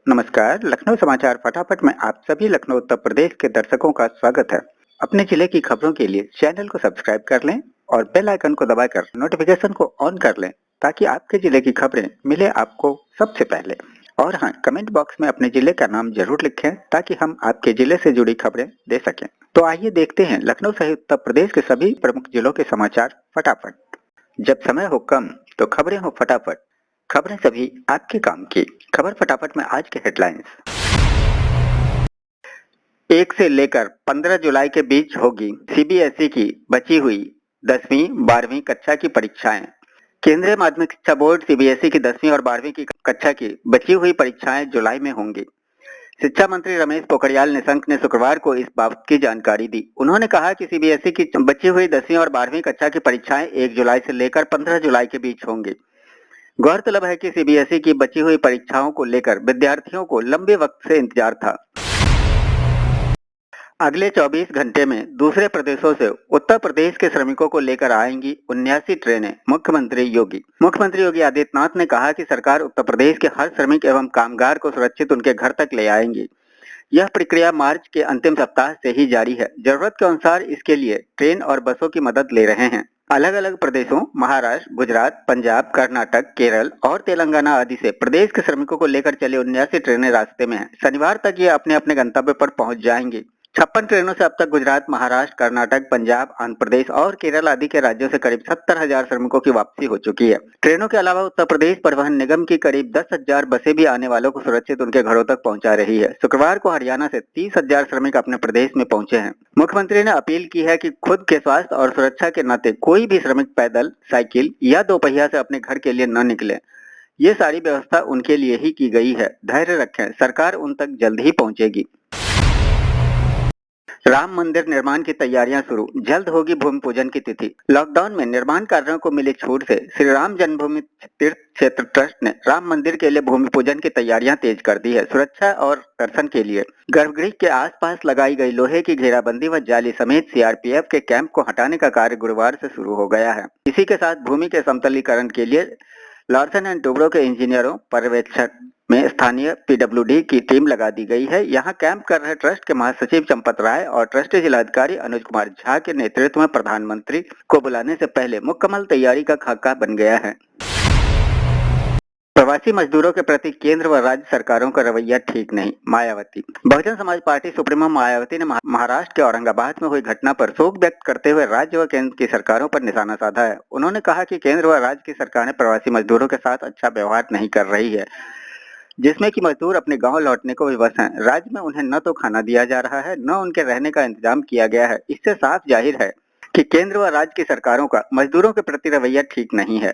नमस्कार, लखनऊ समाचार फटाफट में आप सभी लखनऊ उत्तर प्रदेश के दर्शकों का स्वागत है। अपने जिले की खबरों के लिए चैनल को सब्सक्राइब कर लें और बेल आइकन को दबाकर नोटिफिकेशन को ऑन कर लें ताकि आपके जिले की खबरें मिले आपको सबसे पहले। और हाँ, कमेंट बॉक्स में अपने जिले का नाम जरूर लिखें ताकि हम आपके जिले से जुड़ी खबरें दे सकें। तो आइए देखते हैं लखनऊ सहित उत्तर प्रदेश के सभी प्रमुख जिलों के समाचार फटाफट। जब समय हो कम तो खबरें हो फटाफट, खबरें सभी आपके काम की। खबर फटाफट में आज के हेडलाइंस। 1 से लेकर 15 जुलाई के बीच होगी सीबीएसई की बची हुई 10वीं 12वीं कक्षा की परीक्षाएं। केंद्रीय माध्यमिक शिक्षा बोर्ड सीबीएसई की 10वीं और 12वीं की कक्षा की बची हुई परीक्षाएं जुलाई में होंगी। शिक्षा मंत्री रमेश पोखरियाल निशंक ने शुक्रवार को इस बात की जानकारी दी। उन्होंने कहा कि सीबीएसई की बची हुई 10वीं और 12वीं कक्षा की परीक्षाएं 1 जुलाई से लेकर 15 जुलाई के बीच होंगी। गौरतलब है कि सीबीएसई की बची हुई परीक्षाओं को लेकर विद्यार्थियों को लंबे वक्त से इंतजार था। अगले 24 घंटे में दूसरे प्रदेशों से उत्तर प्रदेश के श्रमिकों को लेकर आएंगी 79 ट्रेनें। मुख्यमंत्री योगी आदित्यनाथ ने कहा कि सरकार उत्तर प्रदेश के हर श्रमिक एवं कामगार को सुरक्षित उनके घर तक ले आएंगी। यह प्रक्रिया मार्च के अंतिम सप्ताह से ही जारी है। जरूरत के अनुसार इसके लिए ट्रेन और बसों की मदद ले रहे हैं। अलग अलग प्रदेशों महाराष्ट्र, गुजरात, पंजाब, कर्नाटक, केरल और तेलंगाना आदि से प्रदेश के श्रमिकों को लेकर चले 79 ट्रेनें रास्ते में हैं। शनिवार तक ये अपने अपने गंतव्य पर पहुंच जाएंगी। 56 ट्रेनों से अब तक गुजरात, महाराष्ट्र, कर्नाटक, पंजाब, आंध्र प्रदेश और केरल आदि के राज्यों से करीब 70,000 श्रमिकों की वापसी हो चुकी है। ट्रेनों के अलावा उत्तर प्रदेश परिवहन निगम की करीब 10,000 बसें भी आने वालों को सुरक्षित उनके घरों तक पहुंचा रही है। शुक्रवार को हरियाणा से 30,000 श्रमिक अपने प्रदेश में पहुंचे हैं। मुख्यमंत्री ने अपील की है कि खुद के स्वास्थ्य और सुरक्षा के नाते कोई भी श्रमिक पैदल, साइकिल या दोपहिया से अपने घर के लिए न निकले। ये सारी व्यवस्था उनके लिए ही की गई है। धैर्य रखें, सरकार उन तक जल्द ही पहुंचेगी। राम मंदिर निर्माण की तैयारियां शुरू, जल्द होगी भूमि पूजन की तिथि। लॉकडाउन में निर्माण कार्यों को मिली छूट से श्री राम जन्मभूमि तीर्थ क्षेत्र ट्रस्ट ने राम मंदिर के लिए भूमि पूजन की तैयारियां तेज कर दी है। सुरक्षा और दर्शन के लिए गर्भगृह के आसपास लगाई गई लोहे की घेराबंदी व जाली समेत सीआरपीएफ के कैंप को हटाने का कार्य गुरुवार से शुरू हो गया है। इसी के साथ भूमि के समतलीकरण के लिए लार्सन एंड टुब्रो के इंजीनियरों पर्यवेक्षक में स्थानीय पीडब्ल्यूडी की टीम लगा दी गई है। यहाँ कैंप कर रहे ट्रस्ट के महासचिव चंपत राय और ट्रस्टी जिलाधिकारी अनुज कुमार झा के नेतृत्व में प्रधानमंत्री को बुलाने से पहले मुकम्मल तैयारी का खाका बन गया है। प्रवासी मजदूरों के प्रति केंद्र व राज्य सरकारों का रवैया ठीक नहीं, मायावती। बहुजन समाज पार्टी सुप्रीमो मायावती ने महाराष्ट्र के औरंगाबाद में हुई घटना पर शोक व्यक्त करते हुए राज्य व केंद्र की सरकारों पर निशाना साधा है। उन्होंने कहा कि केंद्र व राज्य की सरकारें प्रवासी मजदूरों के साथ अच्छा व्यवहार नहीं कर रही है, जिसमें कि मजदूर अपने गांव लौटने को विवश हैं। राज्य में उन्हें न तो खाना दिया जा रहा है, न उनके रहने का इंतजाम किया गया है। इससे साफ जाहिर है कि केंद्र व राज्य की सरकारों का मजदूरों के प्रति रवैया ठीक नहीं है।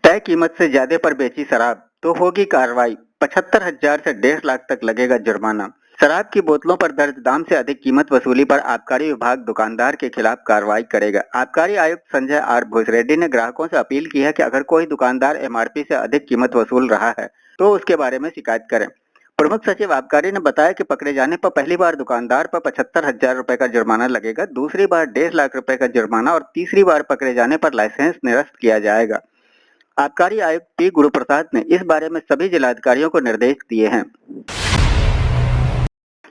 तय कीमत से ज्यादा पर बेची शराब तो होगी कार्रवाई, 75,000 से 1.5 लाख तक लगेगा जुर्माना। शराब की बोतलों पर दर्ज दाम से अधिक कीमत वसूली पर आबकारी विभाग दुकानदार के खिलाफ कार्रवाई करेगा। आबकारी आयुक्त संजय आर भूसरेड्डी ने ग्राहकों से अपील की है कि अगर कोई दुकानदार एमआरपी से अधिक कीमत वसूल रहा है तो उसके बारे में शिकायत करें। प्रमुख सचिव आबकारी ने बताया कि पकड़े जाने पर पहली बार दुकानदार पर 75,000 रुपए का जुर्माना लगेगा, दूसरी बार 1.5 लाख रुपए का जुर्माना और तीसरी बार पकड़े जाने पर लाइसेंस निरस्त किया जाएगा। आबकारी आयुक्त पी गुरुप्रसाद ने इस बारे में सभी जिलाधिकारियों को निर्देश दिए हैं।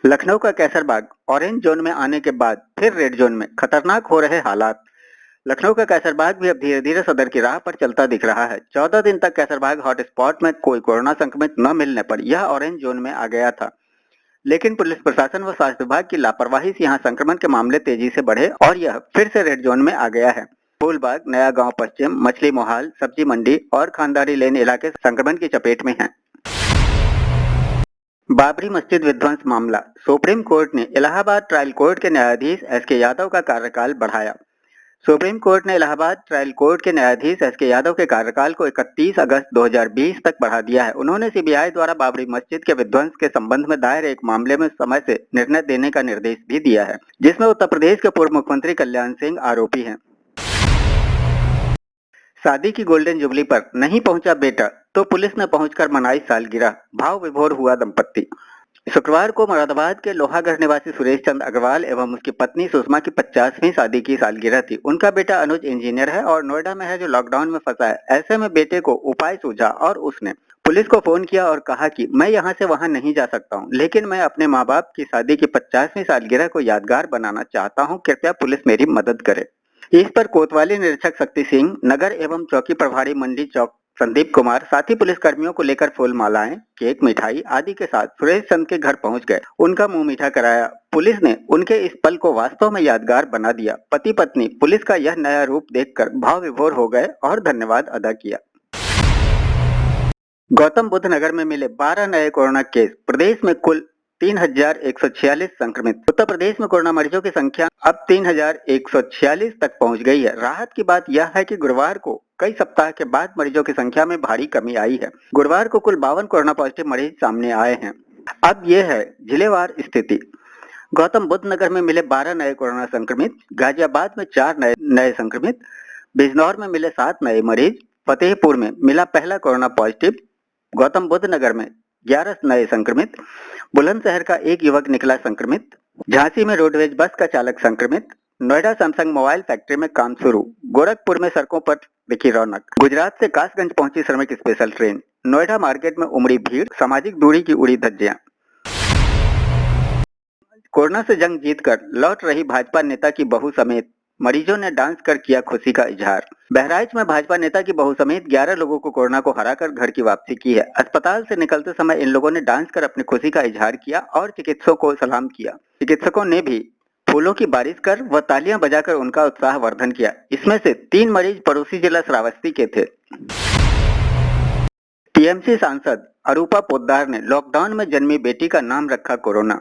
लखनऊ का कैसरबाग ऑरेंज जोन में आने के बाद फिर रेड जोन में, खतरनाक हो रहे हालात। लखनऊ का कैसरबाग भी अब धीरे धीरे सदर की राह पर चलता दिख रहा है। 14 दिन तक कैसरबाग हॉटस्पॉट में कोई कोरोना संक्रमित न मिलने पर यह ऑरेंज जोन में आ गया था, लेकिन पुलिस प्रशासन व स्वास्थ्य विभाग की लापरवाही से यहाँ संक्रमण के मामले तेजी से बढ़े और यह फिर से रेड जोन में आ गया है। फूलबाग, नया गांव पश्चिम, मछली मोहाल, सब्जी मंडी और खानदारी लेन इलाके संक्रमण की चपेट में हैं। बाबरी मस्जिद विध्वंस मामला, सुप्रीम कोर्ट ने इलाहाबाद ट्रायल कोर्ट के न्यायाधीश एसके यादव का कार्यकाल बढ़ाया। सुप्रीम कोर्ट ने इलाहाबाद ट्रायल कोर्ट के न्यायाधीश एसके यादव के कार्यकाल को 31 अगस्त 2020 तक बढ़ा दिया है। उन्होंने सीबीआई द्वारा बाबरी मस्जिद के विध्वंस के संबंध में दायर एक मामले में समय से निर्णय देने का निर्देश भी दिया है, जिसमें उत्तर प्रदेश के पूर्व मुख्यमंत्री कल्याण सिंह आरोपी हैं। शादी की गोल्डन जुबली पर नहीं पहुंचा बेटा तो पुलिस ने पहुंचकर मनाई सालगिरह, भाव विभोर हुआ दंपत्ति। शुक्रवार को मुरादाबाद के लोहागढ़ निवासी सुरेश चंद्र अग्रवाल एवं उसकी पत्नी सुषमा की 50वीं शादी की सालगिरह थी। उनका बेटा अनुज इंजीनियर है और नोएडा में है जो लॉकडाउन में फंसा है। ऐसे में बेटे को उपाय सूझा और उसने पुलिस को फोन किया और कहा कि मैं यहाँ से वहाँ नहीं जा सकता हूँ, लेकिन मैं अपने माँ बाप की शादी की 50वीं सालगिरह को यादगार बनाना चाहता हूँ, कृपया पुलिस मेरी मदद करे। इस पर कोतवाली निरीक्षक शक्ति सिंह, नगर एवं चौकी प्रभारी मंडी चौक संदीप कुमार, साथी पुलिस कर्मियों को लेकर फूल मालाएं, केक, मिठाई आदि के साथ सुरेश चंद के घर पहुंच गए। उनका मुंह मीठा कराया। पुलिस ने उनके इस पल को वास्तव में यादगार बना दिया। पति पत्नी पुलिस का यह नया रूप देखकर भाव विभोर हो गए और धन्यवाद अदा किया। गौतम बुद्ध नगर में मिले 12 नए कोरोना केस। प्रदेश में कुल 3146 संक्रमित। उत्तर प्रदेश में कोरोना मरीजों की संख्या अब 3146 तक पहुंच गई है। राहत की बात यह है कि गुरुवार को कई सप्ताह के बाद मरीजों की संख्या में भारी कमी आई है। गुरुवार को कुल 52 कोरोना पॉजिटिव मरीज सामने आए हैं। अब ये है जिलेवार स्थिति। गौतम बुद्ध नगर में मिले 12 नए कोरोना संक्रमित, गाजियाबाद में 4 नए संक्रमित, बिजनौर में मिले 7 नए मरीज, फतेहपुर में मिला पहला कोरोना पॉजिटिव, गौतम बुद्ध नगर में 11 नए संक्रमित, बुलंदशहर का एक युवक निकला संक्रमित, झांसी में रोडवेज बस का चालक संक्रमित, नोएडा सैमसंग मोबाइल फैक्ट्री में काम शुरू, गोरखपुर में सड़कों पर दिखी रौनक, गुजरात से कासगंज पहुंची श्रमिक स्पेशल ट्रेन, नोएडा मार्केट में उमड़ी भीड़, सामाजिक दूरी की उड़ी धज्जियां। कोरोना से जंग जीतकर लौट रही भाजपा नेता की बहू समेत मरीजों ने डांस कर किया खुशी का इजहार। बहराइच में भाजपा नेता की बहू समेत 11 लोगों को कोरोना को हराकर घर की वापसी की है। अस्पताल से निकलते समय इन लोगों ने डांस कर अपनी खुशी का इजहार किया और चिकित्सकों को सलाम किया। चिकित्सकों ने भी फूलों की बारिश कर व तालियां बजाकर उनका उत्साह वर्धन किया। इसमें से 3 मरीज पड़ोसी जिला श्रावस्ती के थे। टीएमसी सांसद अरूपा पोद्दार ने लॉकडाउन में जन्मी बेटी का नाम रखा कोरोना।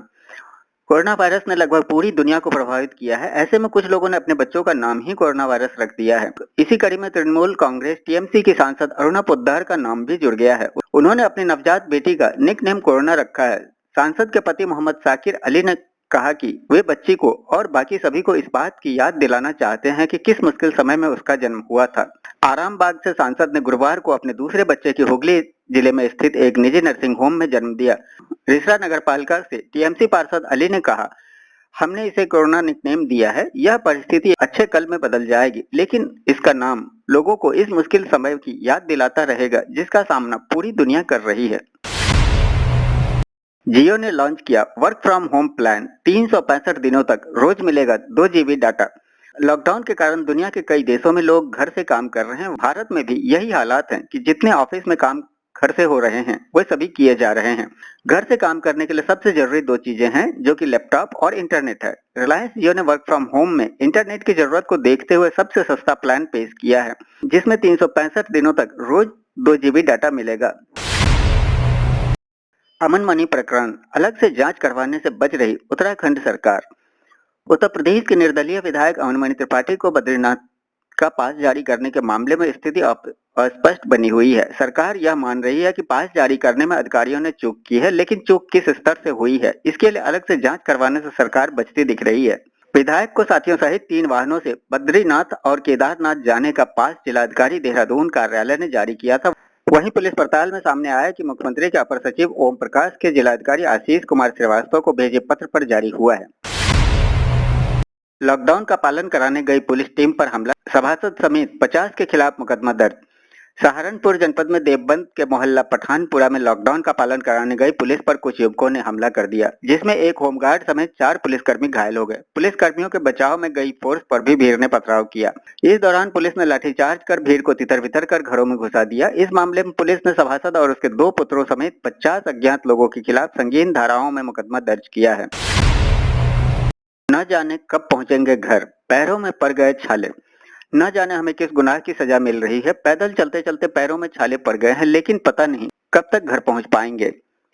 कोरोना वायरस ने लगभग पूरी दुनिया को प्रभावित किया है। ऐसे में कुछ लोगों ने अपने बच्चों का नाम ही कोरोना वायरस रख दिया है। इसी कड़ी में तृणमूल कांग्रेस टीएमसी की सांसद अरुणा पोद्दार का नाम भी जुड़ गया है। उन्होंने अपनी नवजात बेटी का निकनेम कोरोना रखा है। सांसद के पति मोहम्मद साकिर अली ने कहा कि वे बच्ची को और बाकी सभी को इस बात की याद दिलाना चाहते हैं कि किस मुश्किल समय में उसका जन्म हुआ था। आरामबाग से सांसद ने गुरुवार को अपने दूसरे बच्चे की हुगली जिले में स्थित एक निजी नर्सिंग होम में जन्म दिया। रिसरा नगर पालिका से टीएमसी पार्षद अली ने कहा, हमने इसे कोरोना निकनेम दिया है। यह परिस्थिति अच्छे कल में बदल जाएगी, लेकिन इसका नाम लोगों को इस मुश्किल समय की याद दिलाता रहेगा जिसका सामना पूरी दुनिया कर रही है। जियो ने लॉन्च किया वर्क फ्रॉम होम प्लान। 365 दिनों तक रोज मिलेगा 2 GB डाटा। लॉकडाउन के कारण दुनिया के कई देशों में लोग घर से काम कर रहे हैं। भारत में भी यही हालात हैं कि जितने ऑफिस में काम घर से हो रहे हैं वे सभी किए जा रहे हैं। घर से काम करने के लिए सबसे जरूरी 2 चीजें हैं, जो कि लैपटॉप और इंटरनेट है। रिलायंस जियो ने वर्क फ्रॉम होम में इंटरनेट की जरूरत को देखते हुए सबसे सस्ता प्लान पेश किया है, जिसमें 365 दिनों तक रोज 2 GB डाटा मिलेगा। अमन मनी प्रकरण, अलग से जांच करवाने से बच रही उत्तराखंड सरकार। उत्तर प्रदेश के निर्दलीय विधायक अमन मनी त्रिपाठी को बद्रीनाथ का पास जारी करने के मामले में स्थिति अस्पष्ट बनी हुई है। सरकार यह मान रही है कि पास जारी करने में अधिकारियों ने चूक की है, लेकिन चूक किस स्तर से हुई है, इसके लिए अलग से जांच करवाने से सरकार बचती दिख रही है। विधायक को साथियों सहित 3 वाहनों से बद्रीनाथ और केदारनाथ जाने का पास जिलाधिकारी देहरादून कार्यालय ने जारी किया था। वहीं पुलिस पड़ताल में सामने आया कि मुख्यमंत्री के अपर सचिव ओम प्रकाश के जिलाधिकारी आशीष कुमार श्रीवास्तव को भेजे पत्र पर जारी हुआ है। लॉकडाउन का पालन कराने गई पुलिस टीम पर हमला, सभासद समेत 50 के खिलाफ मुकदमा दर्ज। सहारनपुर जनपद में देवबंद के मोहल्ला पठानपुरा में लॉकडाउन का पालन कराने गई पुलिस पर कुछ युवकों ने हमला कर दिया, जिसमें एक होमगार्ड समेत 4 पुलिसकर्मी घायल हो गए। पुलिस कर्मियों के बचाव में गई फोर्स पर भी भीड़ ने पथराव किया। इस दौरान पुलिस ने लाठीचार्ज कर भीड़ को तितर-बितर कर घरों में घुसा दिया। इस मामले में पुलिस ने सभासद और उसके 2 पुत्रों समेत 50 अज्ञात लोगों के खिलाफ संगीन धाराओं में मुकदमा दर्ज किया है। न जाने कब पहुंचेंगे घर, पैरों में पड़ गए छाले। न जाने हमें किस गुनाह की सजा मिल रही है। पैदल चलते चलते पैरों में छाले पड़ गए हैं, लेकिन पता नहीं कब तक घर पहुंच पाएंगे।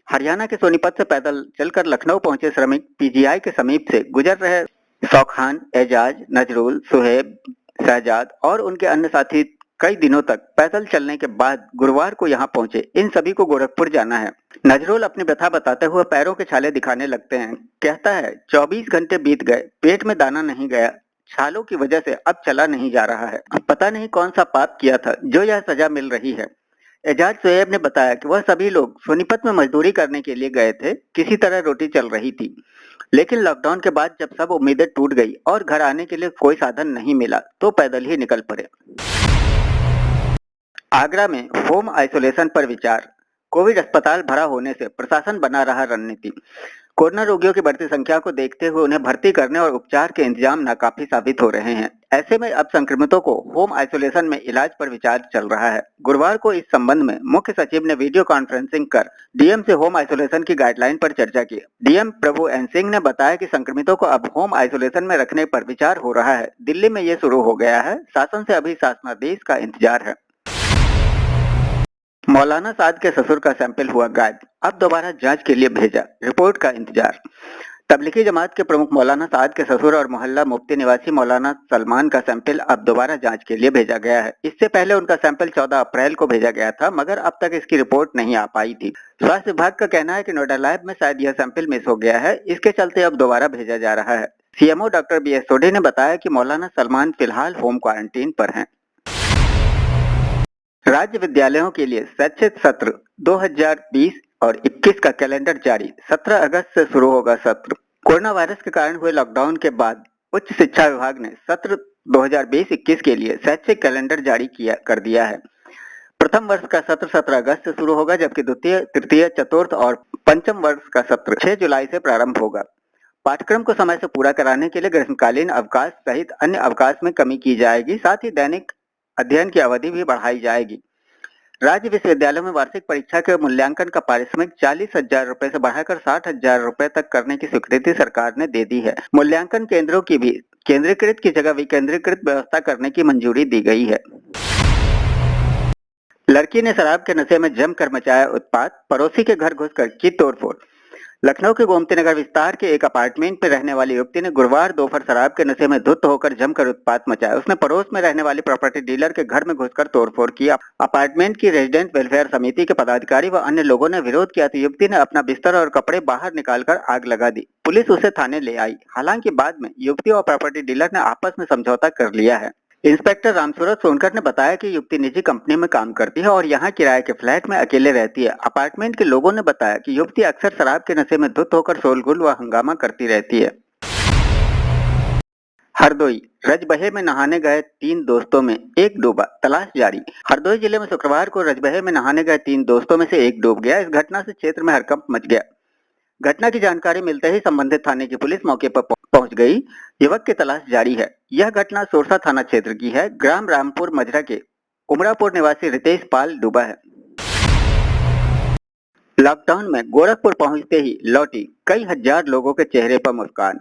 हरियाणा के सोनीपत से पैदल चलकर लखनऊ पहुंचे श्रमिक पीजीआई के समीप से गुजर रहे शौखान, एजाज, नजरुल, सुहेब, शहजाद और उनके अन्य साथी कई दिनों तक पैदल चलने के बाद गुरुवार को यहाँ पहुंचे। इन सभी को गोरखपुर जाना है। नजरुल अपनी व्यथा बताते हुए पैरों के छाले दिखाने लगते हैं। कहता है, 24 घंटे बीत गए, पेट में दाना नहीं गया, छालों की वजह से अब चला नहीं जा रहा है। पता नहीं कौन सा पाप किया था जो यह सजा मिल रही है। एजाज सुहेब ने बताया कि वह सभी लोग सोनीपत में मजदूरी करने के लिए गए थे। किसी तरह रोटी चल रही थी, लेकिन लॉकडाउन के बाद जब सब उम्मीदें टूट गई और घर आने के लिए कोई साधन नहीं मिला तो पैदल ही निकल पड़े। आगरा में होम आइसोलेशन पर विचार। कोविड अस्पताल भरा होने से प्रशासन बना रहा रणनीति। कोरोना रोगियों की बढ़ती संख्या को देखते हुए उन्हें भर्ती करने और उपचार के इंतजाम नाकाफी साबित हो रहे हैं। ऐसे में अब संक्रमितों को होम आइसोलेशन में इलाज पर विचार चल रहा है। गुरुवार को इस संबंध में मुख्य सचिव ने वीडियो कॉन्फ्रेंसिंग कर डीएम से होम आइसोलेशन की गाइडलाइन पर चर्चा की। डीएम प्रभु एन सिंह ने बताया कि संक्रमितों को अब होम आइसोलेशन में रखने पर विचार हो रहा है। दिल्ली में ये शुरू हो गया है। शासन से अभी शासनादेश का इंतजार है। मौलाना साद के ससुर का सैंपल हुआ गायब, अब दोबारा जांच के लिए भेजा, रिपोर्ट का इंतजार। तबलीगी जमात के प्रमुख मौलाना साद के ससुर और मोहल्ला मुफ्ती निवासी मौलाना सलमान का सैंपल अब दोबारा जांच के लिए भेजा गया है। इससे पहले उनका सैंपल 14 अप्रैल को भेजा गया था, मगर अब तक इसकी रिपोर्ट नहीं आ पाई थी। स्वास्थ्य विभाग का कहना है कि नोएडा लैब में शायद यह सैंपल मिस हो गया है, इसके चलते अब दोबारा भेजा जा रहा है। CMO doctor B S Sodhi ने बताया कि मौलाना सलमान फिलहाल होम क्वारंटीन पर हैं। राज्य विद्यालयों के लिए शैक्षिक सत्र 2020 और 21 का कैलेंडर जारी, 17 अगस्त से शुरू होगा सत्र। कोरोना वायरस के कारण हुए लॉकडाउन के बाद उच्च शिक्षा विभाग ने सत्र 2020-21 के लिए शैक्षिक कैलेंडर जारी कर दिया है। प्रथम वर्ष का सत्र 17 अगस्त से शुरू होगा, जबकि द्वितीय, तृतीय, चतुर्थ और पंचम वर्ष का सत्र 6 जुलाई से प्रारंभ होगा। पाठ्यक्रम को समय से पूरा कराने के लिए ग्रीष्मकालीन अवकाश सहित अन्य अवकाश में कमी की जाएगी। साथ ही दैनिक अध्ययन की अवधि भी बढ़ाई जाएगी। राज्य विश्वविद्यालयों में वार्षिक परीक्षा के मूल्यांकन का पारिश्रमिक 40,000 रुपए से बढ़ाकर 60,000 रुपए तक करने की स्वीकृति सरकार ने दे दी है। मूल्यांकन केंद्रों की भी केंद्रीकृत की जगह विकेंद्रीकृत व्यवस्था करने की मंजूरी दी गई है। लड़की ने शराब के नशे में जमकर मचाया उत्पात, पड़ोसी के घर घुसकर की तोड़फोड़। लखनऊ के गोमती नगर विस्तार के एक अपार्टमेंट में रहने वाली युवती ने गुरुवार दोपहर शराब के नशे में धुत होकर जमकर उत्पात मचाया। उसने पड़ोस में रहने वाली प्रॉपर्टी डीलर के घर में घुसकर तोड़फोड़ की। अपार्टमेंट की रेजिडेंट वेलफेयर समिति के पदाधिकारी व अन्य लोगों ने विरोध किया तो युवती ने अपना बिस्तर और कपड़े बाहर निकालकर आग लगा दी। पुलिस उसे थाने ले आई। हालांकि बाद में युवती और प्रॉपर्टी डीलर ने आपस में समझौता कर लिया है। इंस्पेक्टर रामसूरत सोनकर ने बताया कि युवती निजी कंपनी में काम करती है और यहाँ किराए के फ्लैट में अकेले रहती है। अपार्टमेंट के लोगों ने बताया कि युवती अक्सर शराब के नशे में धुत होकर शोरगुल व हंगामा करती रहती है। हरदोई रजबहे में नहाने गए 3 दोस्तों में एक डूबा, तलाश जारी। हरदोई जिले में शुक्रवार को रजबहे में नहाने गए 3 दोस्तों में से एक डूब गया। इस घटना से क्षेत्र में हड़कंप मच गया। घटना की जानकारी मिलते ही संबंधित थाने की पुलिस मौके पर पहुंच गई। युवक की तलाश जारी है। यह घटना सोरसा थाना क्षेत्र की है। ग्राम रामपुर मजरा के उमरापुर निवासी रितेश पाल डूबा है। लॉकडाउन में गोरखपुर पहुंचते ही लौटी कई हजार लोगों के चेहरे पर मुस्कान।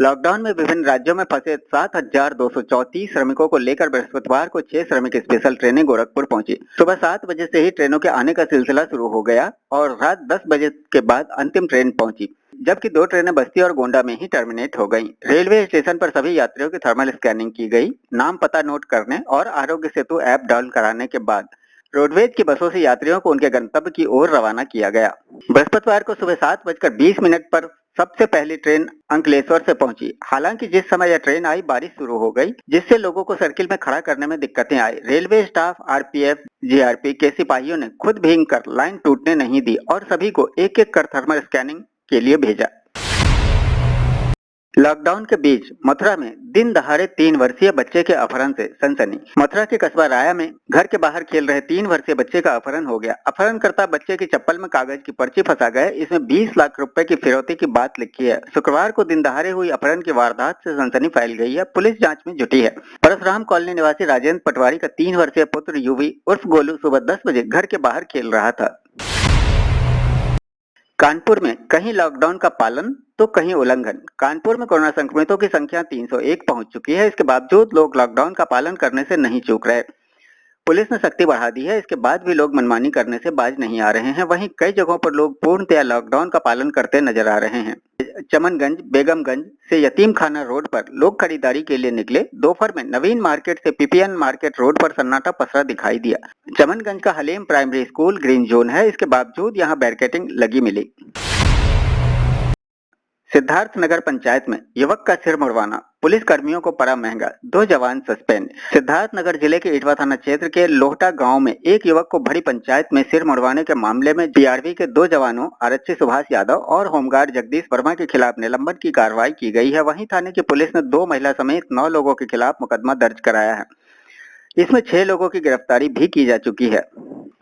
लॉकडाउन में विभिन्न राज्यों में फंसे 7,234 श्रमिकों को लेकर बृहस्पतिवार को 6 श्रमिक स्पेशल ट्रेनें गोरखपुर पहुंची। सुबह 7 बजे से ही ट्रेनों के आने का सिलसिला शुरू हो गया और रात 10 बजे के बाद अंतिम ट्रेन पहुंची, जबकि 2 ट्रेनें बस्ती और गोंडा में ही टर्मिनेट हो गईं। रेलवे स्टेशन पर सभी यात्रियों की थर्मल स्कैनिंग की गई। नाम पता नोट करने और आरोग्य सेतु ऐप डाउनलोड कराने के बाद रोडवेज की बसों से यात्रियों को उनके गंतव्य की ओर रवाना किया गया। बृहस्पतिवार को सुबह 7:20 पर सबसे पहली ट्रेन अंकलेश्वर से पहुंची। हालांकि जिस समय यह ट्रेन आई बारिश शुरू हो गई, जिससे लोगों को सर्किल में खड़ा करने में दिक्कतें आई। रेलवे स्टाफ, आरपीएफ, जीआरपी के सिपाहियों ने खुद भीग कर लाइन टूटने नहीं दी और सभी को एक एक कर थर्मल स्कैनिंग के लिए भेजा। लॉकडाउन के बीच मथुरा में दिन दहाड़े 3 वर्षीय बच्चे के अपहरण से सनसनी। मथुरा के कस्बा राया में घर के बाहर खेल रहे 3 वर्षीय बच्चे का अपहरण हो गया। अपहरणकर्ता बच्चे की चप्पल में कागज की पर्ची फंसा गए। इसमें 20 लाख रुपए की फिरौती की बात लिखी है। शुक्रवार को दिन दहाड़े हुई अपहरण की वारदात से सनसनी फैल गई है। पुलिस जांच में जुटी है। परशुराम कॉलोनी निवासी राजेंद्र पटवारी का 3 वर्षीय पुत्र यूवी उर्फ गोलू सुबह 10 बजे घर के बाहर खेल रहा था। कानपुर में कहीं लॉकडाउन का पालन तो कहीं उल्लंघन। कानपुर में कोरोना संक्रमितों की संख्या 301 पहुंच चुकी है। इसके बावजूद लोग लॉकडाउन का पालन करने से नहीं चूक रहे। पुलिस ने सख्ती बढ़ा दी है। इसके बाद भी लोग मनमानी करने से बाज नहीं आ रहे हैं। वहीं कई जगहों पर लोग पूर्णतया लॉकडाउन का पालन करते नजर आ रहे हैं। चमनगंज, बेगमगंज से यतीम खाना रोड पर लोग खरीदारी के लिए निकले। दोपहर में नवीन मार्केट से पीपीएन मार्केट रोड पर सन्नाटा पसरा दिखाई दिया। चमनगंज का Haleem primary school green zone है। इसके बावजूद यहाँ बैरिकेडिंग लगी मिली। सिद्धार्थ नगर पंचायत में युवक का सिर मुड़वाना, पुलिस कर्मियों को पड़ा महंगा, 2 जवान सस्पेंड। सिद्धार्थ नगर जिले के इटवा थाना क्षेत्र के लोहटा गांव में एक युवक को भरी पंचायत में सिर मुड़वाने के मामले में डीआरवी के 2 जवानों आरक्षी सुभाष यादव और होमगार्ड जगदीश वर्मा के खिलाफ निलंबन की कार्रवाई की गई है। वहीं थाने की पुलिस ने 2 महिला समेत 9 लोगों के खिलाफ मुकदमा दर्ज कराया है। इसमें 6 लोगों की गिरफ्तारी भी की जा चुकी है।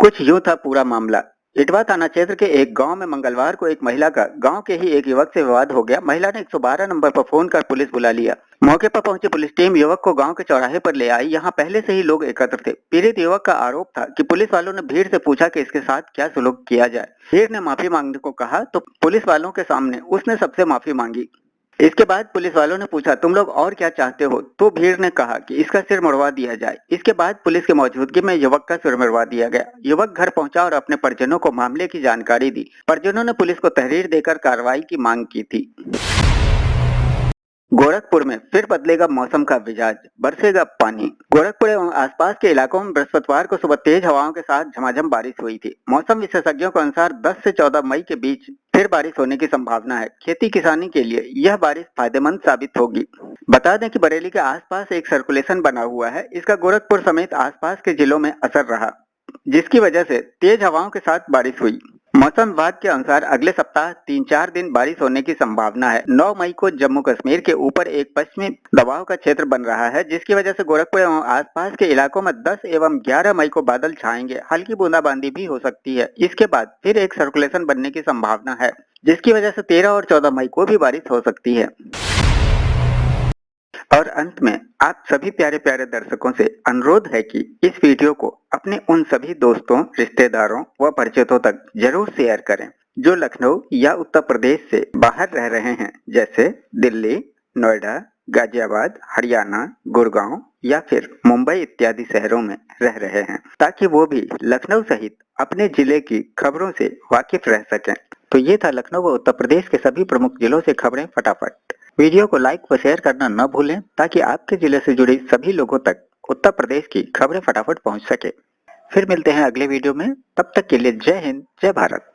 कुछ यूं था पूरा मामला। इटवा थाना क्षेत्र के एक गांव में मंगलवार को एक महिला का गांव के ही एक युवक से विवाद हो गया। महिला ने 112 नंबर पर फोन कर पुलिस बुला लिया। मौके पर पहुंची पुलिस टीम युवक को गांव के चौराहे पर ले आई। यहां पहले से ही लोग एकत्र थे। पीड़ित युवक का आरोप था कि पुलिस वालों ने भीड़ से पूछा कि इसके साथ क्या सुलूक किया जाए। भीड़ ने माफी मांगने को कहा तो पुलिस वालों के सामने उसने सबसे माफी मांगी। इसके बाद पुलिस वालों ने पूछा तुम लोग और क्या चाहते हो, तो भीड़ ने कहा कि इसका सिर मुड़वा दिया जाए। इसके बाद पुलिस की मौजूदगी में युवक का सिर मुड़वा दिया गया। युवक घर पहुंचा और अपने परिजनों को मामले की जानकारी दी। परिजनों ने पुलिस को तहरीर देकर कार्रवाई की मांग की थी। गोरखपुर में फिर बदलेगा मौसम का मिजाज, बरसेगा पानी। गोरखपुर एवं आसपास के इलाकों में बृहस्पतिवार को सुबह तेज हवाओं के साथ झमाझम बारिश हुई थी। मौसम विशेषज्ञों के अनुसार 10 से 14 मई के बीच फिर बारिश होने की संभावना है। खेती किसानी के लिए यह बारिश फायदेमंद साबित होगी। बता दें कि बरेली के आसपास एक सर्कुलेशन बना हुआ है। इसका गोरखपुर समेत आसपास के जिलों में असर रहा, जिसकी वजह से तेज हवाओं के साथ बारिश हुई। मौसम विभाग के अनुसार अगले सप्ताह 3-4 दिन बारिश होने की संभावना है। 9 मई को जम्मू कश्मीर के ऊपर एक पश्चिमी दबाव का क्षेत्र बन रहा है, जिसकी वजह से गोरखपुर एवं आसपास के इलाकों में 10 एवं 11 मई को बादल छाएंगे। हल्की बूंदाबांदी भी हो सकती है। इसके बाद फिर एक सर्कुलेशन बनने की संभावना है, जिसकी वजह से 13 और 14 मई को भी बारिश हो सकती है। और अंत में आप सभी प्यारे प्यारे दर्शकों से अनुरोध है कि इस वीडियो को अपने उन सभी दोस्तों, रिश्तेदारों व परिचितों तक जरूर शेयर करें जो लखनऊ या उत्तर प्रदेश से बाहर रह रहे हैं, जैसे दिल्ली, नोएडा, गाजियाबाद, हरियाणा, गुड़गांव या फिर मुंबई इत्यादि शहरों में रह रहे हैं, ताकि वो भी लखनऊ सहित अपने जिले की खबरों से वाकिफ रह सकें। तो ये था लखनऊ व उत्तर प्रदेश के सभी प्रमुख जिलों से खबरें फटाफट। वीडियो को लाइक व शेयर करना न भूलें, ताकि आपके जिले से जुड़ी सभी लोगों तक उत्तर प्रदेश की खबरें फटाफट पहुंच सके। फिर मिलते हैं अगले वीडियो में, तब तक के लिए जय हिंद, जय भारत।